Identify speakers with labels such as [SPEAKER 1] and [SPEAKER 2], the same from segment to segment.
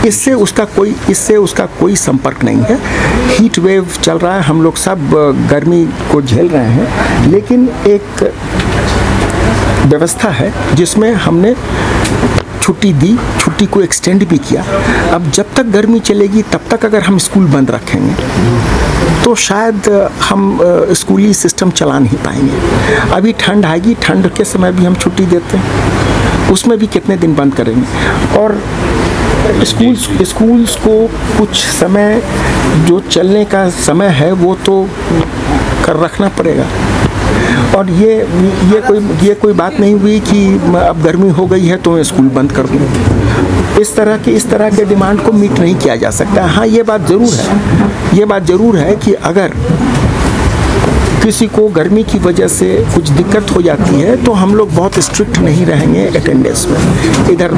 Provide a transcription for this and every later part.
[SPEAKER 1] इससे उसका कोई संपर्क नहीं है। हीट वेव चल रहा है, हम लोग सब गर्मी को झेल रहे हैं, लेकिन एक व्यवस्था है जिसमें हमने छुट्टी दी, छुट्टी को एक्सटेंड भी किया। अब जब तक गर्मी चलेगी तब तक अगर हम स्कूल बंद रखेंगे तो शायद हम स्कूली सिस्टम चला नहीं पाएंगे। अभी ठंड आएगी, ठंड के समय भी हम छुट्टी देते हैं, उसमें भी कितने दिन बंद करेंगे। और स्कूल्स को कुछ समय जो चलने का समय है वो तो कर रखना पड़ेगा। और ये कोई बात नहीं हुई कि अब गर्मी हो गई है तो मैं स्कूल बंद कर दूँ। इस तरह के डिमांड को मीट नहीं किया जा सकता। हाँ, ये बात ज़रूर है कि अगर किसी को गर्मी की वजह से कुछ दिक्कत हो जाती है तो हम लोग बहुत स्ट्रिक्ट नहीं रहेंगे अटेंडेंस में, इधर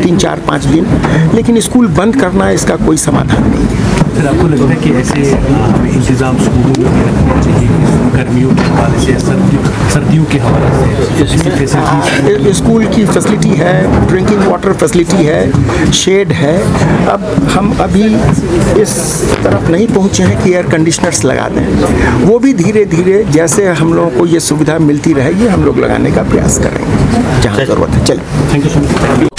[SPEAKER 1] 3, 4, 5 दिन, लेकिन स्कूल बंद करना इसका कोई समाधान नहीं है।
[SPEAKER 2] फिर आपको लगता है कि ऐसे इंतजाम स्कूलों में रखने चाहिए गर्मियों के हवाले से, सर्दियों के हवाले से?
[SPEAKER 1] स्कूल की फैसिलिटी है, ड्रिंकिंग वाटर फैसिलिटी है, शेड है। अब हम अभी इस तरफ नहीं पहुँचे हैं कि एयर कंडीशनर्स लगा दें। वो भी धीरे धीरे जैसे हम लोगों को ये सुविधा मिलती रहेगी हम लोग लगाने का प्रयास करेंगे जहाँ ज़रूरत है। चलिए,
[SPEAKER 2] थैंक यू सो मच।